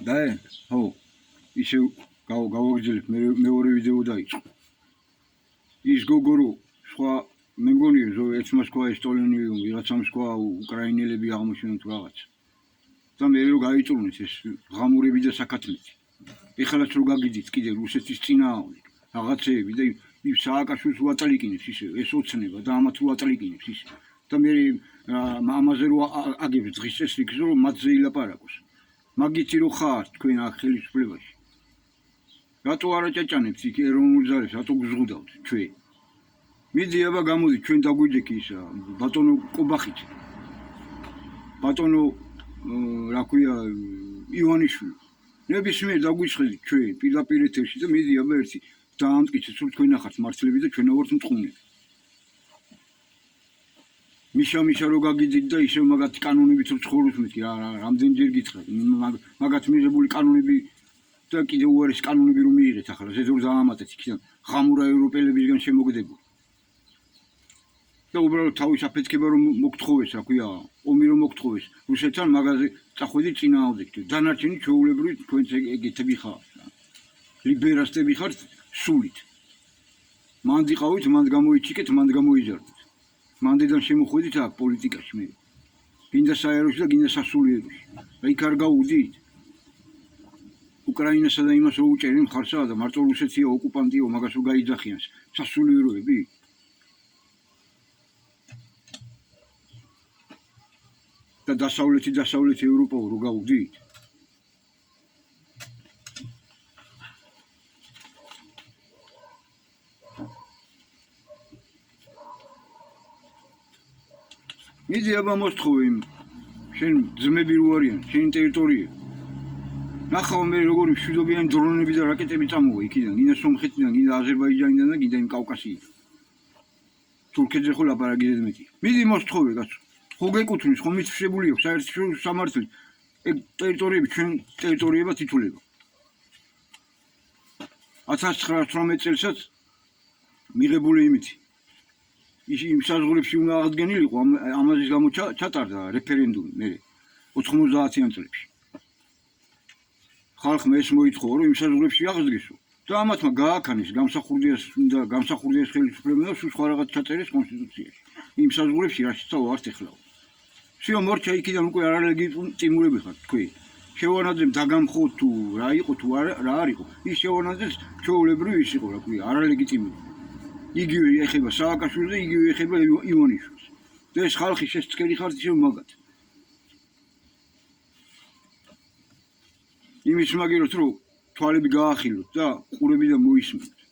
და ხო ისე გავაგრძელებ მეორე ვიდეო დაიწყო ის გოგო რო სხვა მე მგონი რომ ერთმა სხვა ესტონელი ვიღაცამ სხვა უკრაინელები აღმოჩნდნენ თუ რაღაც და მე რო გაიწუნეს ეს ღამურები და საკათლეთი ეხლაც რო გაგიძით კიდე რუსეთის წინააღმდეგ რაღაცეები და იმ სააკაშვილს უაწალიკინებს ისე ეს ოცნება და ამათ უაწალიკინებს ისე და მე ამაზე რო აგებს დღის წესრიგს რომ მათზე ილაპარაკოს მაგითი რო ხარ თქვენ აქ ხელისუფლებაში რატო არა ჭაჭანებთ იქ ეროვნულ ძალებს რატო გზღუდავთ ჩვენ მიდი აბა გამოდი ჩვენ დაგვიჯექი ისა ბატონო კობახიძე ბატონო რა ქვია ივანიშვილი ნებისმიერ დაგვიწყდით ჩვენ პირდაპირ ეთერში და მიდი აბა ერთი დაამტკიცეთ რომ თქვენ ახართ მართლები და ჩვენ ვართ მწყვნელი მიშა რო გაგიძით და ისევ მაგათი კანონებით რო ცხოვრობთ მეთქი რამდენჯერ გითხრათ მაგათ მიღებული კანონები და კიდე უარეს კანონები რომ მიიღეთ ახლა ზედურ დაამატეთ იქიდან ღამურა ევროპელებისგან შემოგდებული და უბრალოდ თავის აფეთქება რომ მოგთხოვეს რა ქვია ომი რომ მოგთხოვეს რუსეთთან მაგაზე წახვედი წინააღმდეგ დანარჩენი ჩვეულებრივი თქვენც ეგეთები ხართ ლიბერასტები ხართ სულით მანდ იყავით მანდ გამოიჩიკეთ მანდ გამოიზარდეთ მანდიდან შემოხვედით აქ პოლიტიკაში მე გინდა საეროში და გინდა სასულიეროში რა იქ არ გაუვდით უკრაინასა და იმას რო უჭერენ მხარსა და მარტო რუსეთია ოკუპანტიო მაგას რო გაიძახიან სასულიეროები და დასავლეთი ევროპა რო გაუვდით მიდი აბა მოსთხოვე იმ შენ ძმები რო არიან შენი ტერიტორიები ნახავ მე როგორი მშვიდობიანი დრონები და რაკეტები წამოვა იქიდან გინდა სომხეთიდან გინდა აზერბაიჯანიდან და გინდა იმ კავკასიიდან თურქეთზე ხო ლაპარაკი მეტი მიდი მოსთხოვე კაცო ხო გეკუთვნის ხო მითვისებული აქვს საერთაშორისო სამართლით ეგ ტერიტორიები ჩვენ ტერიტორიებად ითვლება 1918 წელსაც მიღებული იმითი იმ საზღვრებში უნდა აღდგენილიყო ამაზის გამო ჩატარდა რეფერენდუმი მე 90-იან წლებში ხალხმა ეს მოითხოვა რომ იმ საზღვრებში აღდგესო და ამათმა გააქანეს გამსახურდიას ხელისუფლებამ და სხვა რაღაც ჩაწერეს კონსტიტუციაში იმ საზღვრებში რაშიც ვართ ეხლა всё მორჩა იქიდან უკვე არალეგიტიმურები ხართ თქვენ შევანაძემ დაგამხოთ თუ რა იყო თუ რა არ იყო ის შევანაძეს ჩვეულებრივი ის იყო რა ქვია არალეგიტიმური იგივე ეხება სააკაშვილს და იგივე ეხება ივანიშვილს და ეს ხალხი შესწკერი ხართ ისევ მაგათ იმის მაგეროთ რომ თვალები გაახილოთ და ყურები და მოისმენთ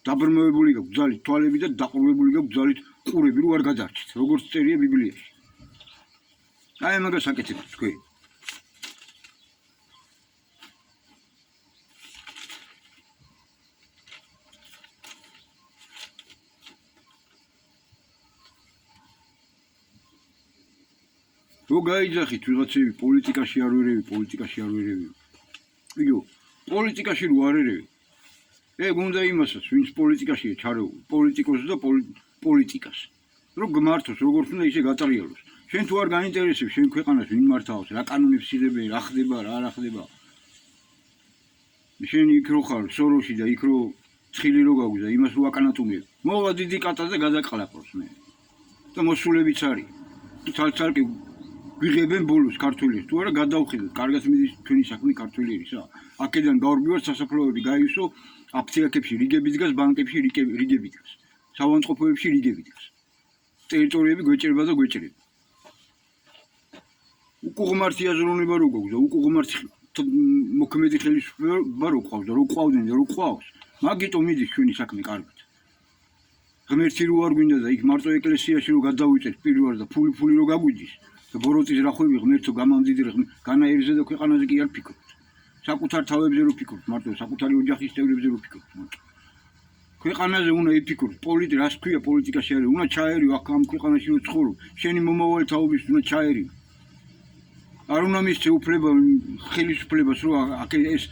დაბრმავებული გაქვთ ძალით თვალები და დაყრდნობებული გაქვთ ძალით ყურები რო არ გადარჩით როგორც წერია ბიბლიაში აი მაგას აკეთებთ თქვენ რო გაიძახით ვიღაცები პოლიტიკაში არ ვერევი იგივე პოლიტიკაში რო არ ერევი ეგ უნდა იმასაც ვინც პოლიტიკაშია ჩარეული პოლიტიკოსს და პოლიტიკას რო გმართოს როგორც უნდა ისე გაწერიალოს შენ თუ არ გაინტერესებს შენ ქვეყანას ვინ მართავს რა კანონებს იღებენ რა ხდება რა არ ხდება შენ იქ რო ხარ სოროში და იქ რო ცხილი რო გაგვიზა იმას რო აკანატუნებ მოვა დიდი კატა და გადაყლაპოს მე და მოსულებიც არის თალთალკი ვიღებენ ბოლოს ქართველებს თუ არა გადავხიდეთ კარგად მიდის თქვენი საქმე ქართველიერისა აქედან გავრბივართ სასაფლაოები გაივსო აფთიაქებში რიგები დგას ბანკებში რიგები დგას საავადმყოფოებში რიგები დგას ტერიტორიები გვეჭრება და გვეჭრება უკუღმართი აზროვნება რო გაქვს და უკუღმართი მოქმედი ხელისუფლება რო ყავს და რო ყავდნენ და რო ყავს მაგიტო მიდის ჩვენი საქმე კარგად ღმერთი რო არ გვინდა და იქ მარტო ეკლესიაში რო გადავიწეთ პირველად და ფული რო გაგვიძის ბოროტის რახვები ღმერთო გამამდიდრე განაერზე და ქვეყანაზე კი არ ფიქრობთ საკუთარ თავებზე რო ფიქრობთ მარტო საკუთარი ოჯახის წევრებზე რო ფიქრობთ მარტო ქვეყანაზე უნდა იფიქროთ რას ქვია პოლიტიკაში არის უნდა ჩაერიო აქ ამ ქვეყანაში რო ცხოვრობ შენი მომავალი თაობის უნდა ჩაერიო არ უნდა მისცე უფლება ხელისუფლებას რო აქ ეს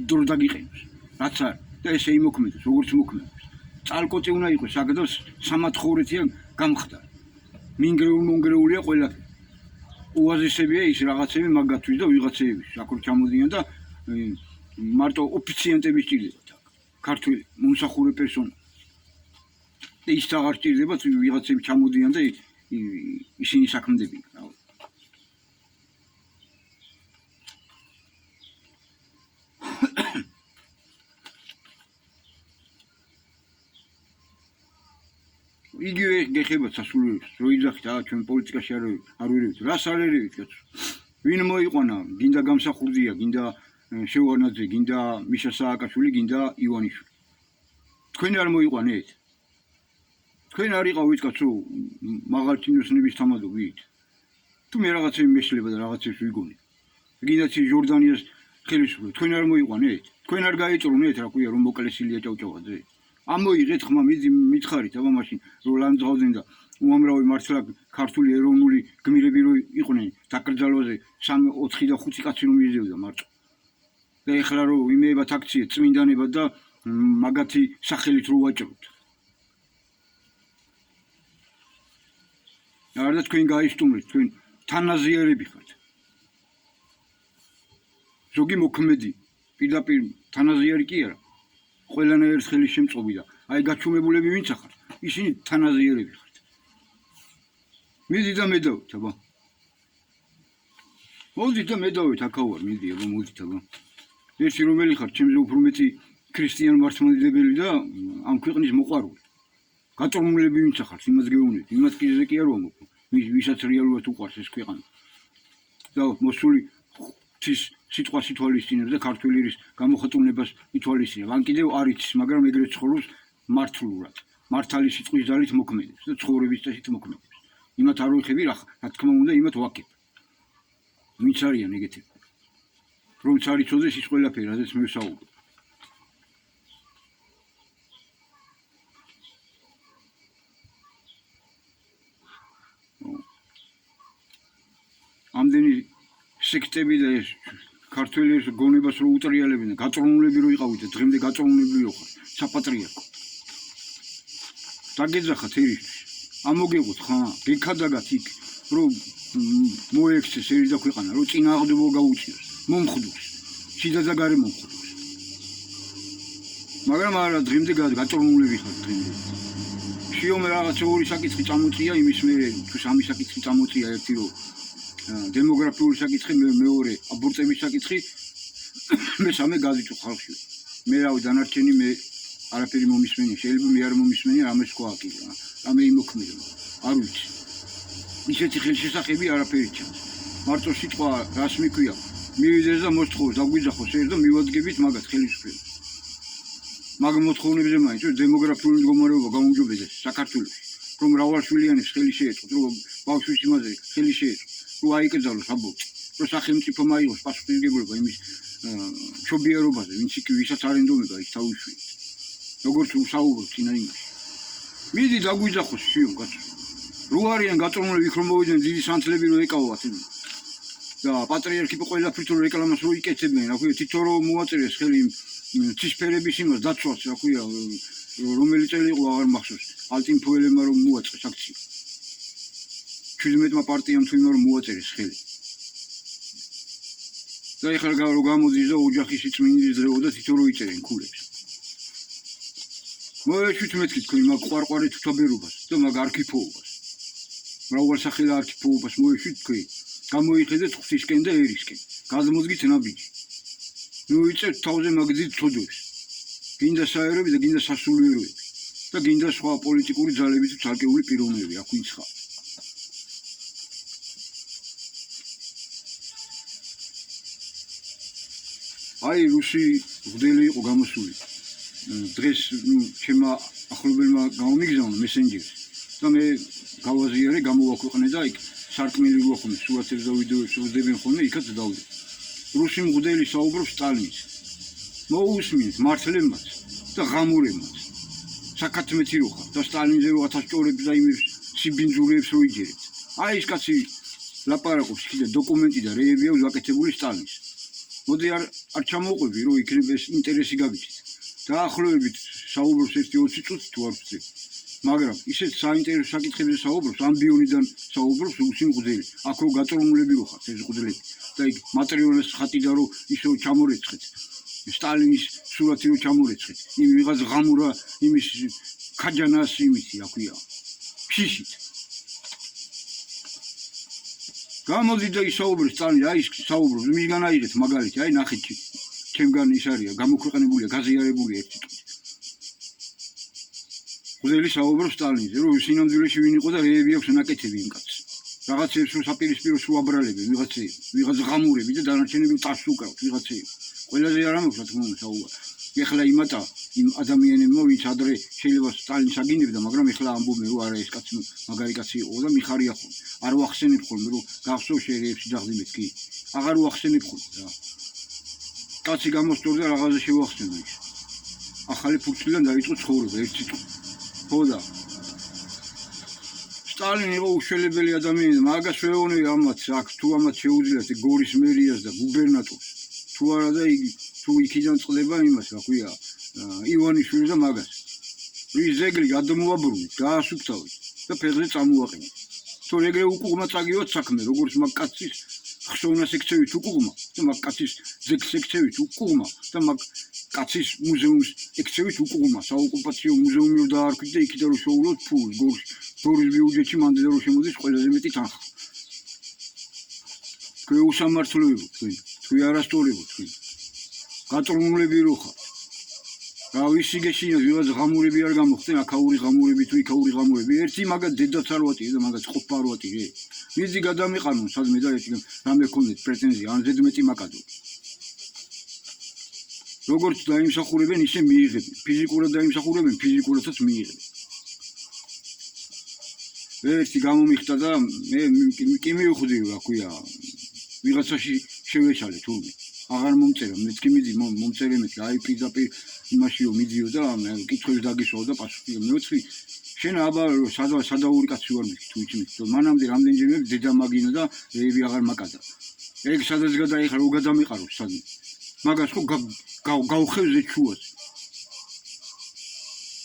დრო დაგიყენოს რაც არ და ესე იმოქმედოს როგორც მოქმედებს წალკოწი უნდა იყოს საგდოს სამათხოვრეთიან გამხდარ მინგრეულია ყველაფერი უაზისებია ის რაღაცები მაგათთვის და ვიღაცეების აქ ჩამოდიან და მარტო ოფიციანტები სჭირდებათ აქ ქართული მომსახურე პერსონა და ის აღარ სჭირდებათ ვიღაცები ჩამოდიან და ისინი საქმდებიან იგივე გეხებათ სასულიეროს რო იძახით ჩვენ პოლიტიკაში არ ვირევით რას არ ერევით კაცო ვინ მოიყვანა გინდა გამსახურდია გინდა შევარნაძე გინდა მიშა სააკაშვილი გინდა ივანიშვილი თქვენ არ მოიყვანეთ თქვენ არ იყავით კაცო მაღალჩინოსნების თამადობით თუ მე რაღაცები მეშლება და რაღაცებს ვიგონი გინდა ჟორდანიას ხელისუფლება თქვენ არ მოიყვანეთ თქვენ არ გაეწრუნეთ რა ქვია რომ მოკლესილია ჭავჭავაძე ამოიღეთ ხმა მითხარით აბა მაშინ რომ ლანძღავდნენ და უამრავი მართლა ქართული ეროვნული გმირები რო იყვნენ დაკრძალვაზე 3, 4 და 5 კაცი რომ მიზევდა მარტო და ეხლა რომ იმეებათ აქცია წმინდანებად და მაგათი სახელით რო ვაჭროთ არა თქვენ გაისტუმრეთ თქვენ თანაზიარები ხართ ზოგი მოქმედი პირდაპირ თანაზიარი კი არა ყველანაირ ხელის შემწყობი და აი გაჩუმებულები ვინც ახარ ისინი თანაზიარები ხართ მიდი და მედავით აბა მოდით და მედავით აქაوار მიდი აბა მოდით აბა ერთი რომელი ხარ ჩემზე უფრო მეტი ქრისტიან მართლმადიდებელი და ამ ქვეყნის მოყვარული გაწორმულები ვინც ახართ იმას გეუბნებით იმას კიდეზე კი არ ვამბობ ვისაც რეალურად უყვარს ეს ქვეყანა და მოსული ღვთის სიტყვას ითვალისწინებს და ქართული ერის გამოხატულებას ითვალისწინებს. ან კიდევ არ იცის, მაგრამ ეგრეთ ცხოვრობს მართლურად. მართალი სიტყვის ძალით მოქმედებს და ცხოვრების წესით მოქმედებს. იმათ არ ვიხები რა თქმა უნდა, იმათ ვაკებ. ვინც არიან ეგეთები? რომ წარიწოდეს ის ყველაფერი, რაზეც მე ვსაუბრობ. ამდენი სექტები და ეს ქართველი გონებას რო უტრიალებენ და გაწრუნულები რო იყავით და დღემდე გაწრუნულები რო ხარ საპატრიარქო დაგეძახათ ერისთვის ამოგეღოთ ხა გეკადაგათ იქ რომ მოექცეს ერი და ქვეყანა რომ წინააღმდეგობა გაუწიოს მომხდოს შიდა და გარე მომხდოს მაგრამ არა დღემდე გაწრუნულები ხარ დღემდე შიომე რაღაც ორი საკითხი წამოწია იმის მე თუ სამი საკითხი წამოწია ერთი რომ დემოგრაფიული საკითხი მეორე აბორტების საკითხი მესამე გაზეთო ხალხი მე რავი დანარჩენი მე არაფერი მომისმენი შეიძლება მე არ მომისმენი რამე სხვა კიდე რამე იმოქმედა არ ვიცი ისეთი ხელშესახები არაფერი ჩანს მარტო სიტყვა რას მიქვია მივიდეს და მოსთხოვს დაგვიძახოს ერთ და მივადგებით მაგათ ხელისუფლებას მაგ მოთხოვნებზე მაინც რომ დემოგრაფიული მდგომარეობა გამოუჯობდეს საქართველოში რომ მრავალშვილიანებს ხელი შეეწყოთ რომ ბავშვის იმაზე ხელი შეეწყოთ რომ აიკრძალოს აბორტი, რომ სახელმწიფო მაიღოს პასუხისმგებლობა იმის მშობიარობაზე, ვისაც არ ენდომება ის თავის შვილს. როგორც უსაუბროთ წინა იმაში. მიდი დაგვიძახოს შიო კაცო. რო არიან გაწრუნულები იქ რომ მოვიდნენ დიდი სანთლები რო ეკავათ და პატრიარქი ყველაფრით რო რეკლამას რო იკეთებდნენ, რა ქვია, თითო რომ მოაწერეს ხელი ცისფერების იმას დაცვას, რა ქვია, რომელი წელი იყო აღარ მახსოვს. ალტინფოელებმა რომ მოაწყეს აქცია. 17-მა პარტიამ თუ იმან მოაწერეს ხელი. და ეხლა რო გამოდის და ოჯახის წმინდის დღეო და თითო რო იწერენ ქულებს. მოეშვით მეთქი თქვენ მაგ ყვარყვარე თუთაბერობას და მაგ არქიფოობას. მრავალსახელი არქიფოობას მოეშვით თქვენ. გამოიხედეთ ღვთისკენ და ერისკენ. გადმოდგით ნაბიჯი. ნუ იწერთ თავზე მაგდით ცოდვებს. გინდა საერები და გინდა სასულიეროები და გინდა სხვა პოლიტიკური ძალები თუ ცალკეული პიროვნებები, აქ ვინც ხარ. აი რუსი მღვდელი იყო გამოსული. დღეს ჩემმა ახლობელმა გამომიგზავნა მესენჯერში და მე გავაზიარე, გამოვაქვეყნე და იქ სარკმელი როა ხოლმე სურათებს და ვიდეოებს უძებენ ხოლმე, იქაც დავდე. რუსი მღვდელი საუბრობს სტალინს. მოусმინეთ მართლებმაც და ღამურებმაც. საკათმეთი რო ხარ და სტალინზე რო ათასჭორებს და იმებს სიბინძურებს რო იჯერეთ. აი ეს კაცი ლაპარაკობს კიდე დოკუმენტი და რეებია უსაკეთებული სტალინს. მოდი არ ჩამოვყვები რომ იქნება ეს ინტერესი გაგიჩნდეთ. დაახლოებით საუბრობს ერთი 20 წუთი თუ არ ვცდები. მაგრამ ისეთ საინტერესო საკითხებზე საუბრობს, ამბიონიდან საუბრობს უსიმღვდელი. აქო გაწრომულები რო ხართ ეს მღვდლები და იქ მატერიალოს ხატიდა რო ისო ჩამორეცხეთ. სტალინის სურათი რო ჩამორეცხეთ. იმ ვიღაც ღამურა იმის ქაჯანას იმისი რა ქვია. ფიშით. გამოდი და ისაუბრებს სტალინი, აი საუბრობს, მისგან აიღეთ მაგალითი, აი ნახეთ ჩემგან ის არია, გამოქვეყნებულია, გაზიარებულია ერთი ტყით. ხუდელი საუბრობს სტალინზე, რომ სინამდვილეში ვინ იყო და რეები აქვს ნაკეთები იმ კაცს. რაღაცებს რო საპირისპირო სულ აბრალები, ვიღაც ღამურები და დანარჩენები ტასს უკრავთ, ვიღაცები. ყველაზე არ ამოქვს რა თქმა უნდა საუბარი. ეხლა იმატა იმ ადამიანებმა, ვინც ადრე შეიძლება სტალინს აგინებდა, მაგრამ ეხლა ამბობენ, რომ არა ეს კაცი მაგარი კაცი იყო და მიხარია ხოლმე. არ ვახსენებ ხოლმე, რომ გახსოვ შეერეებში დაღდიმეთ კი. აღარ ვახსენებ ხოლმე რა. კაცი გამოსწორდა რაღაცა შევახსენო ის. ახალი ფურცლიდან დაიწყო ცხოვრება ერთი წუთი. ხო და სტალინი იყო უშველებელი ადამიანი, მაგას ვეუბნები ამათ აქ თუ ამათ შეუძლიათ გორის მერიას და გუბერნატორს. თუ არა და იგი თუ იქიდან წყდება იმას რა ქვია ივანიშვილს და მაგას. რის ზეგლი გადმოაბრუნეთ, გაასუფთავეთ და ფეხზე წამოაყენეთ. თუ ეგრე უკუღმა წაგივოთ საქმე, როგორც მაგ კაცის ხსოვნას ექცევით უკუღმა და მაგ კაცის ზეგს ექცევით უკუღმა და მაგ კაცის მუზეუმს ექცევით უკუღმა, საოკუპაციო მუზეუმი რო დაარქვით და იქიდან რო შოულოთ ფულს გორის ბიუჯეტში მანდ რო შემოდის ყველაზე მეტი თანხა. თქვენ უსამართლოებო თქვენ არასწორებო თქვენ. გაწრომულები რო ხართ. რა ვიცი გეშინიათ ვიღაც ღამურები არ გამოხდნენ, აქაური ღამურები თუ იქაური ღამურები. ერთი მაგათ დედაც არ ვატირე და მაგათ ყოფა არ ვატირე. მიძი გადამიყანონ სადმე და ერთი რამე ქონდეთ პრეტენზია, ან ზედმეტი მაკადო. როგორც დაიმსახურებენ, ისე მიიღებენ. ფიზიკურად დაიმსახურებენ, ფიზიკურადაც მიიღებენ. ერთი გამომიხდა და მე კი მივხვდი რა ქვია. ვიღაცაში შევეშალე თურმე. აღარ მომწერა, მეც კი მიდი მომწერე მე, აი პირდაპირ იმაშიო მიდიო და კითხვებს დაგისვავ და პასუხი მივეცი. შენ აბა სადაური კაცი ვარ მე თუ იცი მე. მანამდე რამდენჯერმე დედა მაგინა და რეები აღარ მაკადა. ეგ სადაც გადაიხარ, რო გადამიყარო სადმე. მაგას ხო გავხევზე ჩუას.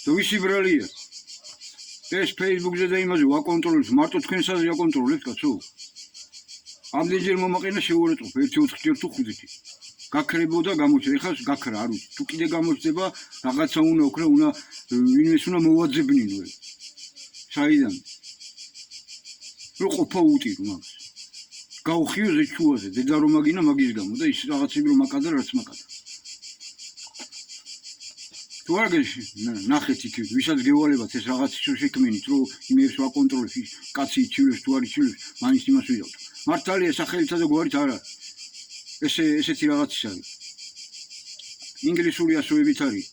და ვისი ბრალია? ეს Facebook-ზე და იმაზე ვაკონტროლებს, მარტო თქვენსაც ვაკონტროლებთ კაცო. ამდენჯერ მომაყენა შევურეწყობ 1-4 ჯერ თუ 5-ი. გაქრებოდა გამოჩნდა, ეხლა გაქრა არ ვიცი. თუ კიდე გამოჩნდება, რაღაცა უნდა ოქრა, უნდა ვინმეს უნდა მოვაძებნინო. საიდან? რო ყოფა უტირო მაგას. გავხიო ზეჩუაზე, დედა რომ მაგინა მაგის გამო და ის რაღაცები რომ მაკადა, რაც მაკადა. თუ არ გეში, ნახეთ იქ, ვისაც გევალებათ ეს რაღაც შექმენით, რომ იმებს ვაკონტროლებ, კაცი იჩივლებს თუ არ იჩივლებს, მაინც იმას ვიდავთ. მართალია სახელითა და გვარით არა. ესეთი რაღაც ის არის. ინგლისური ასოებით არის.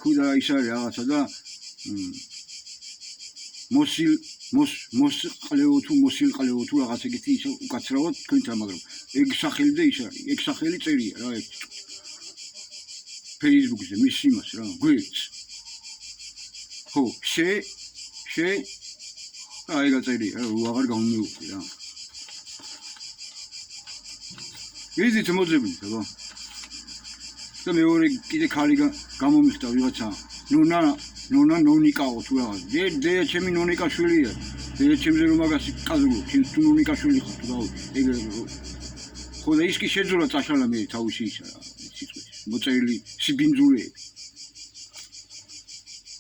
ხუდა ის არის რაღაცა და მოსილყლეო თუ რაღაც ეგეთი ისე უკაცრავად თქვენთან, მაგრამ ეგ სახელი და ის არის. ეგ სახელი წერია რა ერთ Facebook-ზე მის იმას რა, გვერდს. ხო, აი გაწერია რა, აღარ გამომივხვდი რა. ვიზით მოძებნით აბა. და მეორე კიდე ხალი გამომიხდა ვიღაცა. ნონა ნონიკაო თუ რაღაც. დედა ჩემი ნონიკა შვილია. დედა ჩემზე რომ მაგასი ყაზულობ, ჩემ თუ ნონიკა შვილი ხარ თუ რა. ეგრე ხო და ის კი შეძულა წაშალა მე თავში ისა რა. სიტყვით. მოწერილი სიბინძულეები.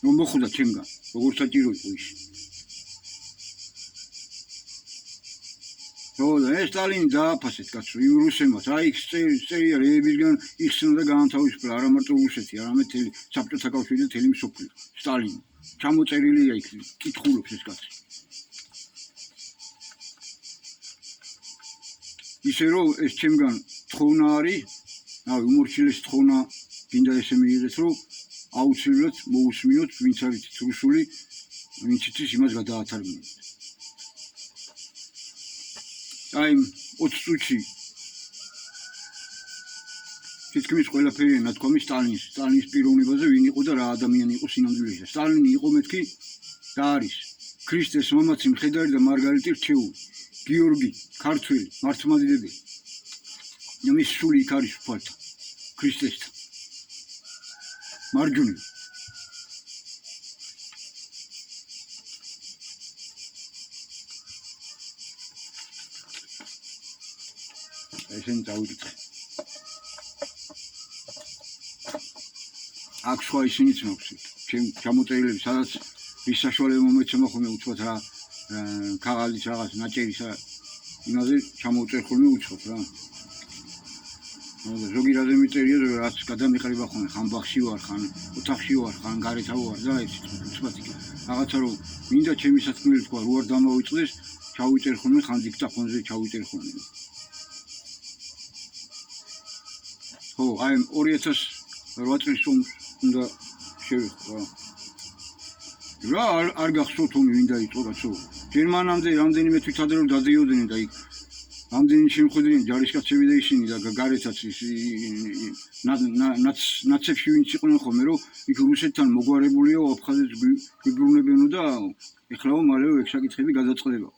რომ მოხვდა ჩემგან, როგორ საჭირო იყო ის. ხო და ეს სტალინი დააფასეთ კაცო, იმ რუსემაც, აი წერია რეებისგან იხსნა და გაანთავისუფლა, არა მარტო რუსეთი, არამედ მთელი საბჭოთა კავშირი და მთელი მსოფლიო. სტალინი ჩამოწერილია იქ, კითხულობს ეს კაცი. ისე რომ ეს ჩემგან თხოვნა არის, აი უმორჩილეს თხოვნა გინდა ესე მიიღეთ, რომ აუცილებლად მოусმინოთ, ვინც არის რუსული, ვინც იცის იმას გადაათარგმნოთ. აი 20 წუთში თითქმის ყველაფერი ნათქვამი სტალინის პიროვნებაზე, ვინ იყო და რა ადამიანი იყო სინამდვილეში. სტალინი იყო მეთქი და არის ქრისტეს მამაცი მხედარი და მარგარიტი რჩეული, გიორგი ქართველი მართლმადიდებელი. მის სული იქ არის უფალთა ქრისტესთან. მარჯვნივ. ესენი დავიკითხე. აქ სხვა ისინი ცნობს. ჩამოწერილები, სადაც ის საშუალება მომეცემა ხოლმე უცბად რა ქაღალდის რაღაც ნაჭერის იმაზე ჩამოუწერ ხოლმე უცბად რა. ზოგი რაზე მიწერია, რაც გადამიყრება ხოლმე, ხან ბაღში ვარ, ხან ოთახში ვარ, ხან გარეთა ვარ და ეს უცბად იქ. რაღაცა რომ მინდა ჩემი სათქმელი თქვა, რო არ დამოვიწყდეს, ჩავიწერ ხოლმე ხან დიქტაფონზე ჩავიწერ ხოლმე. ხო, აი 2008 წლის უნდა შევიხო. რა არ გახსოვთ ომი ვინ დაიწყო კაცო? გერმანამდე რამდენიმე თვითადრო დადიოდნენ და იქ რამდენი შემხედრიან ჯარისკაცები და ისინი და გარეთაც ნაცებში ვინც იყვნენ ხოლმე რომ იქ რუსეთთან მოგვარებულია აფხაზეთს გვიბრუნებენო და ეხლაო მალევე ეგ საკითხები გადაწყდება.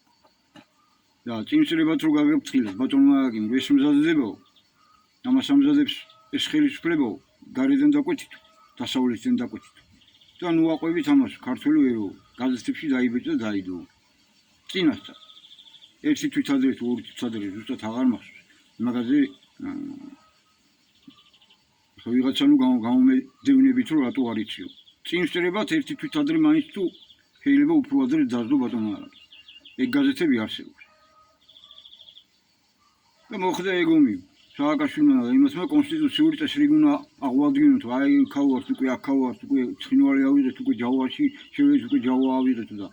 და წინსრებად რო გავიფრთხილეთ ბატონმა აგიმ ეს მზადდებაო. ამას ამზადებს ეს ხელისუფლებაო გარედან დაკვეთით, დასავლეთიდან დაკვეთით. და ნუ აყვებით ამას ქართული ერო გაზეთებში დაიბეჭდა და დაიდო. წინასწარ ერთი თვითადრე თუ ორი თვითადრე ზუსტად აღარ მახსოვს. მაგაზე ხო ვიღაცა ნუ გამომედევნებით რომ რატო არ იციო. წინსწრებად ერთი თვითადრე მაინც თუ შეიძლება უფრო ადრე დაძო ბატონმა არა. ეგ გაზეთები არსებობს. და მოხდა ეგ ომი. სააკაშვილმა და იმასმა კონსტიტუციური წესრიგი უნდა აღუადგინოთ, აი ქავართ უკვე აქავართ უკვე ცხინვალი ავიღეთ უკვე ჯავაში შევეც უკვე ჯავა ავიღეთ და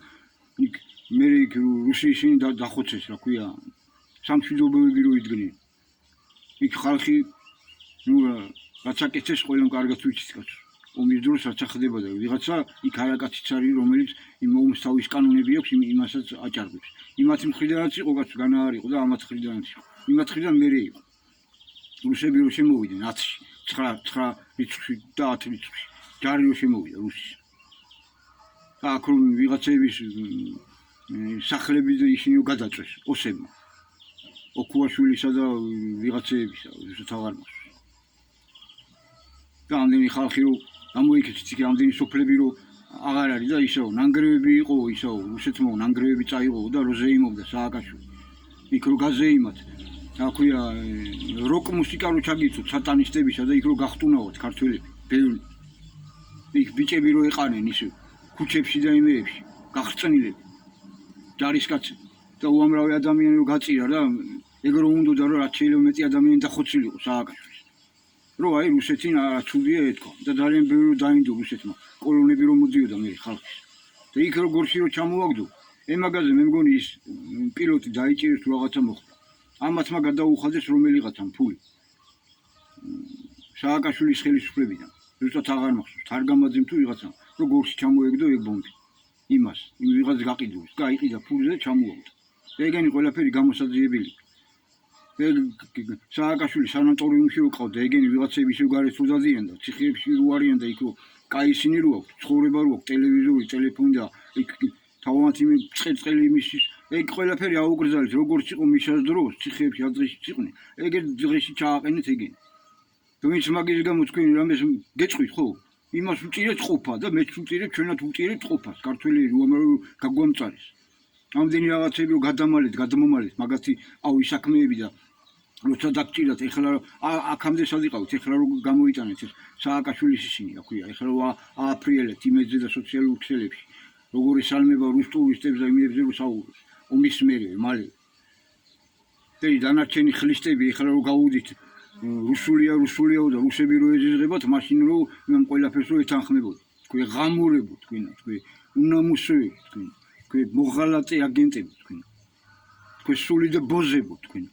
იქ მე იქ რუსი ისინი დახოცეს რა ქვია სამშვიდობოები რო იდგნენ იქ ხალხი ნუ რაც აკეთეს ყველამ კარგად ვიცით კაცო ომის დროს რაც ახდება და ვიღაცა იქ არაკაციც არის რომელიც იმ ომს თავის კანონები აქვს იმასაც აჭარბებს იმათ მხრიდანაც იყო კაცო განა არ იყო და ამათ მხრიდანაც იყო იმათ მხრიდან მერე იყო რუსები რო შემოვიდნენ 10-ში 9 რიცხვში და 10 რიცხვში ჯარი რო შემოვიდა რუსის და აქ რომ ვიღაცების სახლები და ისინი გადაწვეს ოსებმა ოქუაშვილისა და ვიღაცებისა ზუსტად აღარ მახსოვს და ამდენი ხალხი რო ამოიქეცით იქ ამდენი სოფლები რო აღარ არის და ისევ ნანგრევები იყო ისევ რუსეთმა ნანგრევები წაიღო და რო ზეიმობდა სააკაშვილი იქ რო გაზეიმათ რა ქვია როკ მუსიკა რო ჩაგიწოთ სატანისტებისა და იქ რო გახტუნავთ ქართველები ბევრი იქ ბიჭები რო ეყანენ ისე ქუჩებში და იმეებში გახსნილები ჯარისკაცი და უამრავი ადამიანი რო გაწირა და ეგ რო უნდა რომ რაც შეიძლება მეტი ადამიანი დახოცილიყო სააკაშვილს რო აი რუსეთი არაცუდია ეთქვა და ძალიან ბევრი დაინდო რუსეთმა კოლონები რო მოდიოდა მე ხალხის და იქ რო გორში რო ჩამოვაგდო ემაგაზე მე მგონი ის პილოტი დაიჭირეს თუ რაღაცა მოხდა ამათმა გადაუხადეს რომელიღაცამ ფული სააკაშვილის ხელისუფლებიდან ზუსტად აღარ მახსოვს თარგამაძემ თუ ვიღაცამ რო გორში ჩამოეგდო ეგ ბომბი იმას იმ ვიღაც გაყიდულს გაიყიდა ფულზე და ჩამოაგდო ეგენი ყველაფერი გამოსაძიებელი ეგ სააკაშვილი სანატორიუმში რო ყავდა ეგენი ვიღაცები ისევ გარეთ რო დადიან და ციხეებში რო არიან და იქ რო კაი ისინი რო აქვს ცხოვრება რო აქვს ტელევიზორი ტელეფონი და იქ თავად იმ წელი იმის ეგ ყველაფერი აუკრძალეს როგორც იყო მისას დროს ციხეებში ადრეში იყვნენ ეგ დღეში ჩააყენეთ ეგენი თუმცა მაგის გამო თქვენ რამეს გეჭყვით ხო იმას უჭირეთ ყოფა და მეც უჭირეთ ჩვენად უჭირეთ ყოფას ქართველი უამრავი გაგვამწარეს ამდენი რაღაცები რო გადამალეთ გადმომალეთ მაგათი ავი საქმეები და როცა დაგჭირათ ეხლა აქამდე სადიყავით ეხლა რო გამოიტანეთ ეს სააკაშვილის ისინი რა ქვია ეხლა რო ააფრიელეთ იმედზე და სოციალურ ქსელებში როგორი სალმება რუს ტურისტებს და იმებზე რო საუბრობს ომის მერე მალე და დანარჩენი ხლისტები ეხლა რო გავუდით რუსულიაო და რუსები რო ეძღებათ მაშინ რო მე ყველაფერს რო ეთანხმებოდი თქვენ ღამურებო თქვენ თქვენ უნამუსოები თქვენ მოღალატე აგენტები თქვენ სული და ბოზებო თქვენ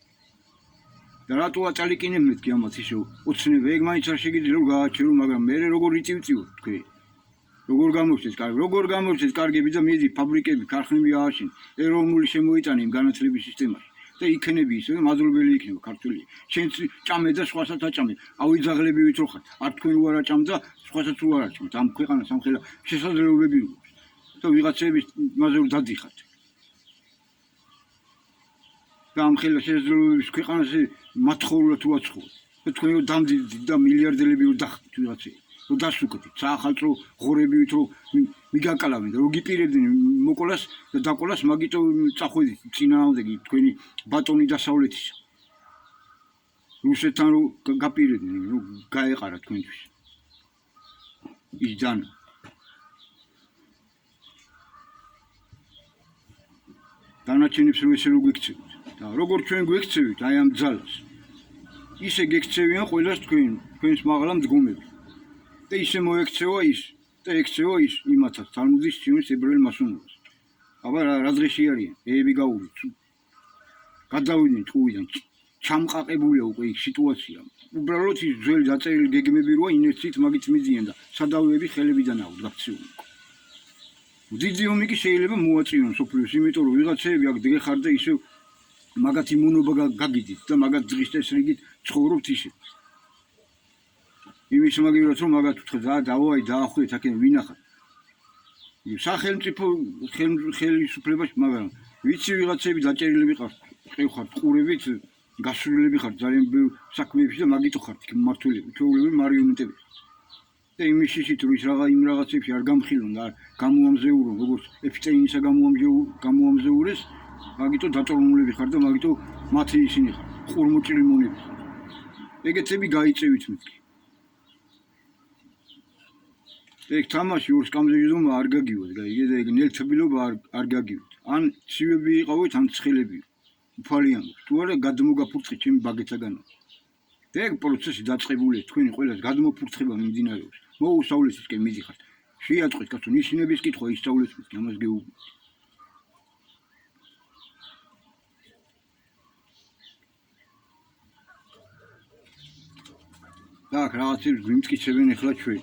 და რატო აწალიკინებ მეთქი ამათ ისე ოცნება ეგ მაინც არ შეგიძლია რომ გააჩერო მაგრამ მე როგორ იწივწივოთ თქვენ როგორ გამოჩნდეს კარგები და მიედი ფაბრიკები ქარხნები ააშენ ეროვნული შემოიტანე იმ განათლების სისტემაში და იქნები ისე მადლობელი იქნება ქართული შენ ჭამე და სხვასაც აჭამე ავიძაღლებივით რო ხარ არ თქვენ უარ აჭამ და სხვასაც უარ აჭამთ ამ ქვეყანას ამხელა შესაძლებლობები აქვს და ვიღაცების მასე რომ დადიხართ და ამხელა შესაძლებლობების ქვეყანაზე მათხოვრა თუ აცხოვოთ და თქვენ რომ დამდიდით და მილიარდელები რომ დახტით ვიღაცები რომ დასუკეთით, საახალწლო ღორებივით რომ მიგაკალავენ და რომ გიპირებდნენ მოკოლას და დაკოლას, მაგიტო წახვედით წინააღმდეგი თქვენი ბატონი დასავლეთის. რუსეთთან რომ გაპირებდნენ, რომ გაეყარა თქვენთვის. ის ძანა. დანარჩენებს რომ ესე რო გვექცევით და როგორ ჩვენ გვექცევით აი ამ ძალას ისე გექცევიან ყველას თქვენს მაღლა მდგომები და ისე მოექცევა ის და ექცევა ის იმათაც თალმუდის ცივის ებრაელ მასონებს აბა რა დღეში არიან ეები გაუვით გადავიდნენ ჭუიდან ჩამყაყებულია უკვე იქ სიტუაცია უბრალოდ ის ძველი დაწერილი გეგმები როა ინერციით მაგით მიდიან და სადავეები ხელებიდან აუთ გაქცეული დიდი ომი კი შეიძლება მოაწიონ სოფლიოს, იმიტომ რომ ვიღაცები აქ დგეხარ და ისევ მაგათი მონობა გაგიდით და მაგათ დღის წესრიგით ცხოვრობთ ისე. იმის მაგივრად რომ მაგათ უთხრეთ, დავაი დაახვიეთ აქენ ვინახავთ. სახელმწიფო ხელისუფლებაში, მაგრამ ვიცი ვიღაცები დაჭერილები ხართ, ყევხართ ყურებით, გასულელები ხართ ძალიან ბევრ საქმეებში და მაგითო ხართ მმართველები, ჩვეულებრივი მარიონეტები. და იმის ისიც რომ ის იმ რაღაცებში არ გამხილონ და არ გამოამზეურონ როგორც ეფშტეინისა გამოამზეურეს მაგიტო დაწორმულები ხარ და მაგიტო მათი ისინი ხარ ყურმოჭრილი მონები ეგეთები გაიწევით მეთქი ეგ თამაში ორ სკამზეჯდომა არ გაგივოთ გაიგე და ეგ ნელთბილობა არ გაგივით ან ცივები იყავით ან ცხელები უფალიან თუ არა გადმოგაფურთხეთ ჩემი ბაგეთაგანო და ეგ პროცესი დაწყებულია თქვენი ყველას გადმოფურთხება მიმდინარეობს მოუსწავლესისკენ მიდიხართ. შეიაწყვეთ კაცო ნიშნების კითხვა ისწავლეთ ამას გეუბნით. და რაღაცებს გვიმტკიცებენ ახლა ჩვენ.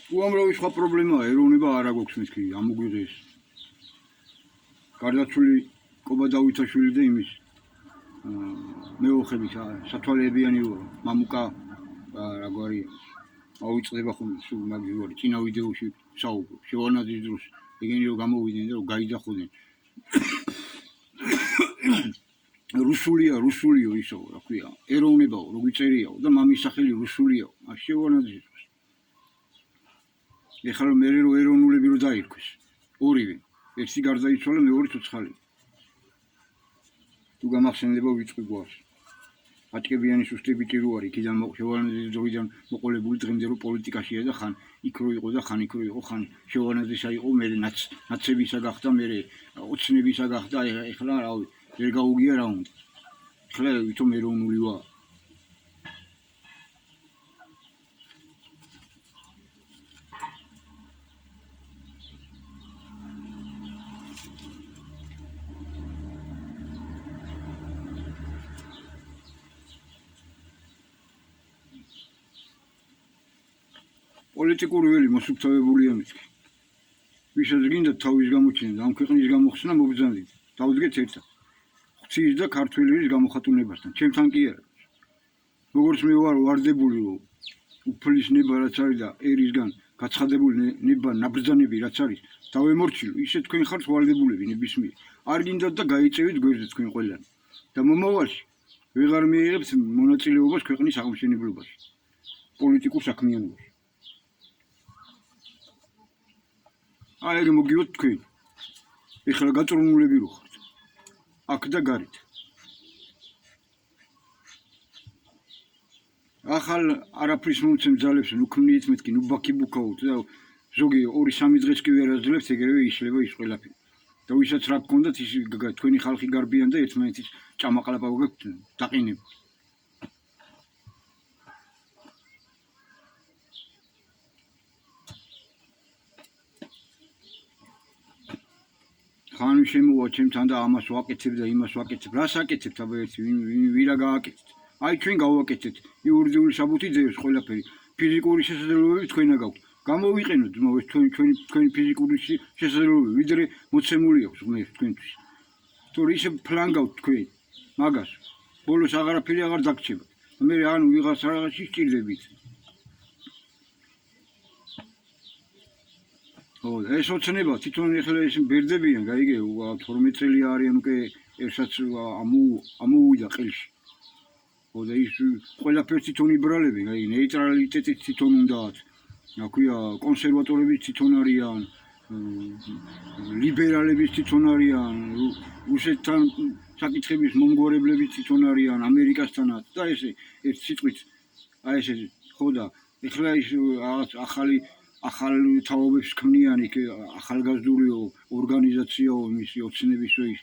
უამრავი სხვა პრობლემაა, ეროვნება არ აქვს მეთქი, ამოგვიღეს. გარდაცვლილი კობა დავითაშვილი და იმის მეოხების სათვალეებიანი მამუკა რაგვარია. აუწყდება ხოლმე სულ მაგივრად წინა ვიდეოში საუბრობ. შევანაძის დროს ეგენი რომ გამოვიდნენ და რომ გაიძახოდნენ. რუსულიო ისო, რა ქვია, ეროვნებაო, რო გვიწერიაო და მამის სახელი რუსულიაო. შევანაძის დროს. ეხლა რომ მე რო ეროვნულები რო დაირქვეს. ორივე. ერთი გარდაიცვალა, მეორე ცოცხალი. თუ გამახსენდება ვიწყი გვარს. აჭკებიანი სუსტები კი რო არის, იქიდან შევანაძის დროიდან მოყოლებული დღემდე რო პოლიტიკაშია და ხან იქ რო იყო და ხან იქ რო იყო, ხან შევანაძისა იყო, მე ნაცებისა გახდა, მე ოცნებისა გახდა, ეხლა რავი, ვერ გაუგია რა უნდა. ეხლა ვითომ ეროვნული ვარ. პოლიტიკური ველი მოსუფთავებულია მეთქი. ვისაც გინდა თავის გამოჩენა, ამ ქვეყნის გამოხსნა მობრძანდით. დავდგეთ ერთად. ღვთის და ქართველების გამოხატულებასთან. ჩემთან კი არა. როგორც მე ვარ ვარდებული, რომ უფლის ნება რაც არის და ერისგან გაცხადებული ნება ნაბრძანები რაც არის, დავემორჩილო, ისე თქვენ ხართ ვარდებულები ნებისმიერ. არ გინდათ და გაიწევით გვერდზე თქვენ ყველანი. და მომავალში ვეღარ მიიღებთ მონაწილეობას ქვეყნის აღმშენებლობაში. პოლიტიკურ საქმიანობაში. აი ეგ მოგივოთ თქვენ. ეხლა გაწორმულები რო ხართ. აქ და გარეთ. ახალ არაფრის მომცემ ძალებს ნუქმნიით მეთქი, ნუ ბაქიბუქაოთ და ზოგი 2-3 დღეს კი ვერ აძლევთ, ეგრევე იშლება ის ყველაფერი. და ვისაც რა გქონდათ, ის თქვენი ხალხი გარბიან და ერთმანეთის ჭამაყლაპა გაქვთ დაყინება. ხან შემოვა ჩემთან და ამას ვაკეთებ და იმას ვაკეთებ. რას აკეთებთ აბა ერთი ვირა გააკეთეთ. აი ჩვენ გავაკეთეთ იურიდიული საბუთი ძევს ყველაფერი. ფიზიკური შესაძლებლობები თქვენა გაქვთ. გამოვიყენოთ თქვენი ფიზიკური შესაძლებლობები, ვიდრე მოცემული აქვს ღმერთს თქვენთვის. თორე ისე ფლანგავთ თქვენ მაგას ბოლოს აღარაფერი აღარ დაგჭირებთ მე ანუ ვიღაც რაღაცში სჭირდებით ო ეს ოცნება თვითონ ეხლა ეს ბერდებიან გაიგე 12 წელი არიან უკვე ერთსაც ამოვიდა ყელში ო და ის ყველაფერს თვითონ იბრალები აი ნეიტრალიტეტი თვითონ უნდათ აქვია კონსერვატორები თვითონ არიან ლიბერალები თვითონ არიან რუსეთთან საკითხების მომგვარებლები თვითონ არიან ამერიკასთანაც და ესე ერთ სიტყვით აი ესე ხო და ეხლა ის რაღაც ახალ თაობებს ქმნიან იქ ახალგაზრდული ორგანიზაციო მისი ოცნების ის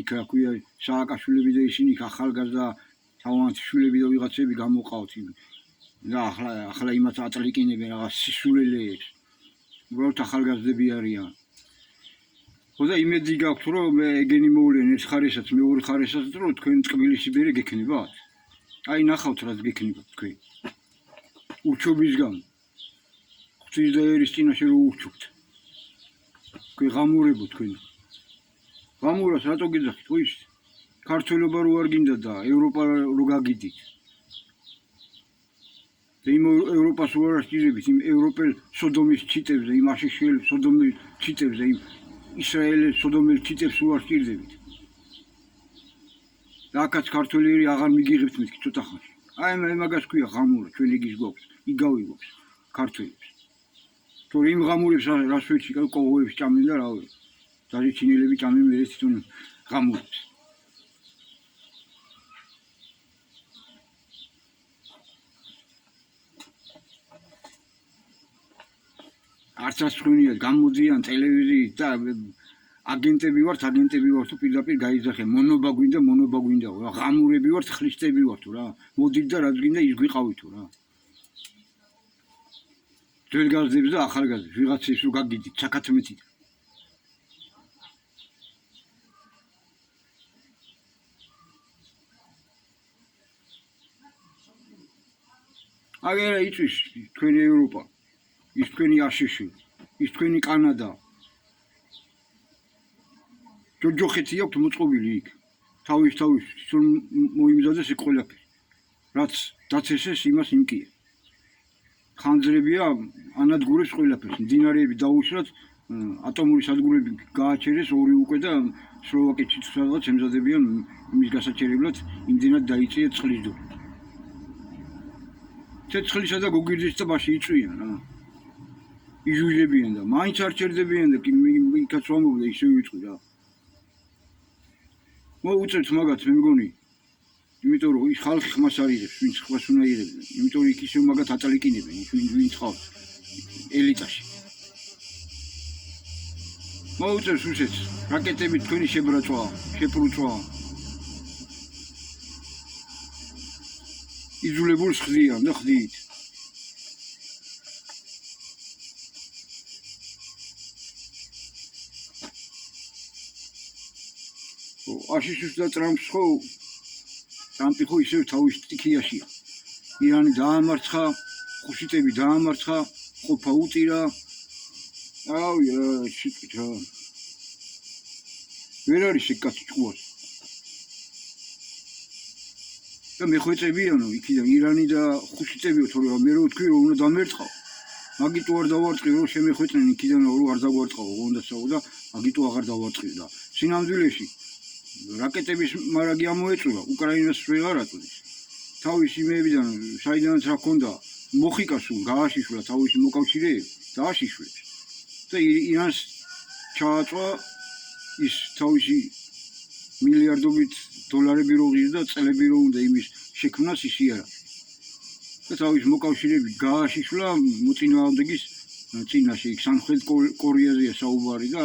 იქ აქვია სააკაშვილები და ისინი ახალგაზრდა თავიანთი შვილები და ვიღაცები გამოყავთ და ახლა იმათ ატლიკინებენ რაღაც სისულელეებს უბრალოდ ახალგაზრდები არიან ხო და იმედი გაქვთ რომ ეგენი მოვლენ ეს ხარესაც მეორე ხარესაც რომ თქვენ ტკბილისი ბერე გექნებათ აი ნახავთ რაც გექნებათ თქვენ ურჩობის გამო ღვთის და ერის წინაშე რო ურჩობთ თქვენ ღამურებო თქვენ ღამურას რატო გიძახით ხო ის ქართველობა რო არ გინდა და ევროპა რო გაგიდით და იმ ევროპას რო არ სჭირდებით იმ ევროპელ სოდომის ჩიტებზე იმ აშიშელ სოდომის ჩიტებზე იმ ისრაელის სოდომის ჩიტებს რო არ სჭირდებით და აქაც ქართველები აღარ მიგიღებთ მეთქი ცოტა ხანში აი მაგას ქვია ღამურა ჩვენ იგის გვაქვს იგავი გვაქვს ქართველებს თორე იმ ღამურებს რას ვიცი კოღოებს ჭამენ და რავი დარიჩინელები ჭამენ მე თვითონ ღამურებს არცაც თქვენია გამოდიან ტელევიზიით და აგენტები ვართ თუ პირდაპირ გაიძახე მონობა გვინდა რა ღამურები ვართ ხლისტები ვართ რა მოდით და რაც გინდა ის გვიყავით რა ძველგაზრდებს და ახალგაზრდებს ვიღაცებს რო გაგიდით საქართველოსით აგერა იწვის თქვენი ევროპა ის თქვენი აშიში ის თქვენი კანადა ჯოჯოხეთი აქვს მოწყობილი იქ თავის მოიმზადეს ეს ყველაფერი რაც დაცესეს იმას იმკია ხანძრებია ანადგურებს ყველაფერს მდინარეები დაუშვათ ატომური სადგურები გააჩერეს ორი უკვე და სლოვაკეთში სადღაც ემზადებიან იმის გასაჩერებლად იმდენად დაიწია წყლის დონე ცეცხლისა და გოგირდის ტბაში იწვიან რა იჟუჟებიან და მაინც არ ჩერდებიან და იქაც ვამბობ და ისე ვიწყი რა მოუწევთ მაგათ მე მგონი იმიტომ რომ ის ხალხი ხმას არიღებს ვინც ხმას უნდა იღებდნენ იმიტომ რომ იქ ისე მაგათ ატალიკინებენ ვინც ხავს ელიტაში მოუწევს რუსეთს რაკეტები თქვენი შებრაწვა შეპრუწვა იძულებულს ხდიან და ხდით აშიშის და ტრამპს ხო ტრამპი ხო ისევ თავის სტიქიაშია ირანი დაამარცხა ხუშიტები დაამარცხა ყოფა უტირა აუი შიტ რა ვერ არის ეს კაცი ჭუას და მეხვეწებიანო იქიდან ირანი და ხუშიტებიო თორე მე რო ვთქვი რომ უნდა დამერწყავ მაგიტო არ დავარწყი რომ შემეხვეწნენ იქიდან რომ არ დაგვარწყავ უნდა საო და მაგიტო აღარ დავარწყი და სინამდვილეში რაკეტების მარაგი ამოეწურა უკრაინას ვეღარ აწუდის თავის იმეებიდან საიდანაც რა ქონდა მოხიკა სულ გააშიშვლა თავისი მოკავშირეები დააშიშვლეს და ირანს ჩააწვა ის თავისი მილიარდობით დოლარები რო ღირს და წლები რო უნდა იმის შექმნას ისი არა და თავის მოკავშირეები გააშიშვლა მოწინააღმდეგის წინაშე იქ სამხრეთ კორეაზეა საუბარი და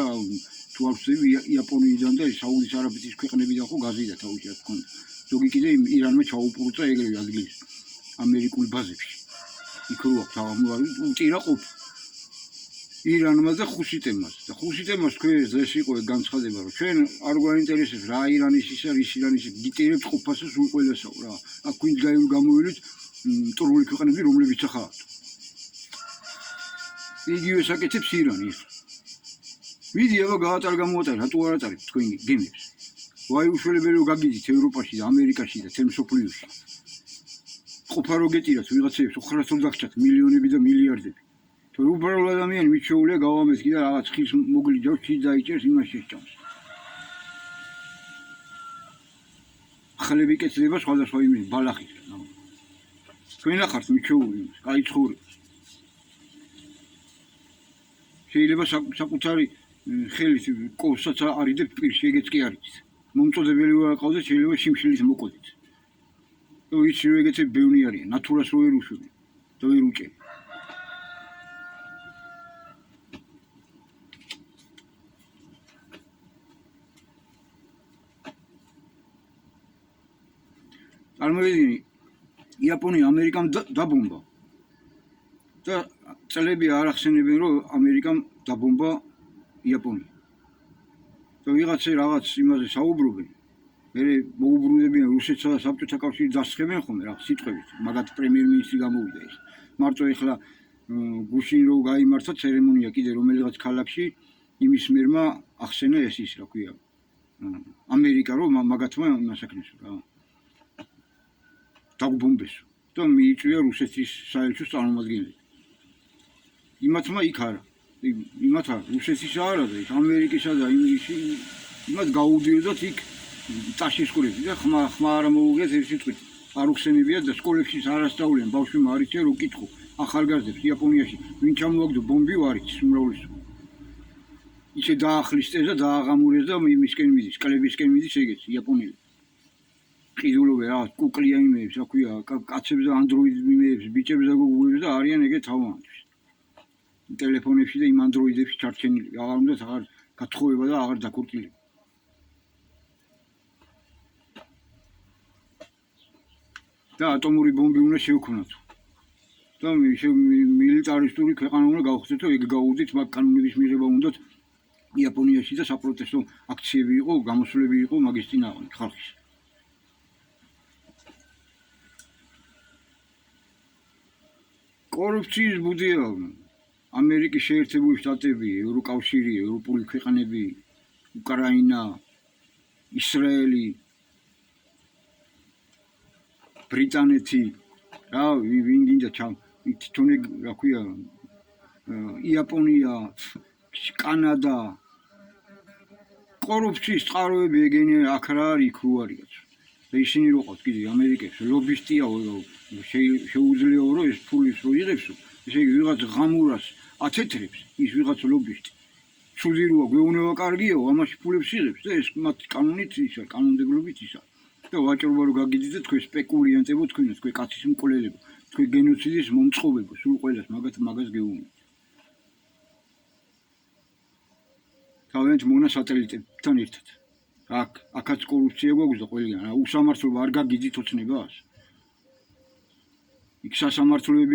თუ არ ვცდები იაპონიიდან და საუდის არაბეთის ქვეყნებიდან ხო გაზიდა თავისი რა თქმა უნდა ზოგი კიდე ირანმა ჩაუპრუწა ეგრევე ადგილის ამერიკულ ბაზებში იქ რო უტირა ყოფ ირანმა და ხუშიტემას და ხუშიტემას თქვენ დღეს იყო განცხადება რომ ჩვენ არ გვაინტერესებს რა ირანის ისა რის ირანის გიტირებთ ყოფასა სულ ყველასაო რა აქ ვინც გამოვიდით მტრული ქვეყნები რომლებიც ახალ იგივე საკეთებს ირანი მიდი აბა გაატარ გამოატარ რატო არ ატარებ თქვენ გემებს ვაი უშველებელი რომ გაგიდით ევროპაში და ამერიკაში და თემ სოფლიოში. ყოფა რო გეტირათ ვიღაცებს უხრას რომ დაგჭათ მილიონები და მილიარდები. თუ უბრალოდ ადამიანი მიჩვეულია გავამეს კიდე რაღაც ხის მოგლიჯავს, ჩი დაიჭერს იმას შეჭამს. ახალები კეთდება სხვადასხვა იმის ბალახის. თქვენ ახართ მიჩვეული იმას, კაი ცხოვრება. შეიძლება საკუთარი ხელით კოვსაც არიდებთ პირში, ეგეც კი არის. მომწოდებელი რო აყავდეთ, შეიძლება შიმშილით მოყოდეთ. და ვიცი რომ ეგეთი ბევრი არიან, ნატურას რო ვერ უშვებენ და ვერ უჭერენ. წარმოვიდგინე, იაპონია ამერიკამ დაბომბა. და წლები არ ახსენებენ რომ ამერიკამ დაბომბა იაპონია. და ვიღაცა რაღაც იმაზე საუბრობენ. მე მოუბრუნდებიან რუსეთსა და საბჭოთა კავშირს დასხებენ ხოლმე რა სიტყვებით, მაგათ პრემიერ-მინისტრი გამოვიდა ეს. მარტო ეხლა გუშინ რო გაიმართა ცერემონია კიდე რომელიღაც ქალაქში იმის მერმა ახსენა ეს ის რა ქვია. ამერიკა რომ მაგათმა მასაკნესო რა. დაგბომბესო და მიიწვია რუსეთის საელჩოს წარმომადგენლები. იმათმა იქ არა. იმათ არა, რუსეთის არა და ის ამერიკისა და იმათ გაუდიოდათ იქ ტაშისკურები და ხმა არ მოუგეს ეს სიტყვით. არ უხსენებიათ და სკოლებში არასწავლიან, ბავშვი მარიცე რო კითხო ახალგაზრდებს იაპონიაში ვინ ჩამოაგდო ბომბი ვარიც უმრავლესობა. ისე დაახლისწეს და დააღამურეს და მისკენ მიდის, კლებისკენ მიდის ეგეც იაპონელი. ყიდულობენ რაღაც კუკლია იმეებს, რა ქვია, კაცებს და ანდროიდ იმეებს, ბიჭებს და გოგოებს და არიან ეგეთ თავმანთვის. ტელეფონებში და იმ ანდროიდებში ჩარჩენილი. აღარ უნდათ აღარ გათხოვება და აღარ დაქორწილება. და ატომური ბომბი უნდა შევქმნათ. და მილიტარისტული ქვეყანა უნდა გავხდეთ, რომ ეგ გაუვდით, მაგ კანონების მიღება უნდათ იაპონიაში და საპროტესტო აქციები იყო, გამოსვლები იყო მაგის წინააღმდეგ ხალხის. კორუფციის ბუდეა. ამერიკის შეერთებული შტატები, ევროკავშირი, ევროპული ქვეყანები, უკრაინა, ისრაელი, ბრიტანეთი, რა ვინ გინდა თვითონ რა ქვია, იაპონია, კანადა. კორუფციის წყაროები ეგენი აქ რა არის, იქ რო არიაც. და ისინი რო ყავთ კიდე ამერიკაში, ლობისტია შეუძლიაო რომ ეს ფულის რო იღებსო, ესე იგი ვიღაც ღამურას აცეთრებს, ის ვიღაც ლობისტი. ცუდი როა გვეუბნება კარგიაო, ამაში ფულებს იღებს და ეს მათ კანონით ისა, კანონმდებლობით ისა. და ვაჭრობა რო გაგიდით და თქვენ სპეკულიანტებო, თქვენ კაცის მკვლელებო, თქვენ გენოციდის მომწყობებო, სულ ყველას მაგას გეუბნებით. თავიანთ მონა სატელიტებთან ერთად. აქაც კორუფცია გვაქვს და ყველგან. უსამართლობა არ გაგიდით ოცნებას. იქ სასამართლოები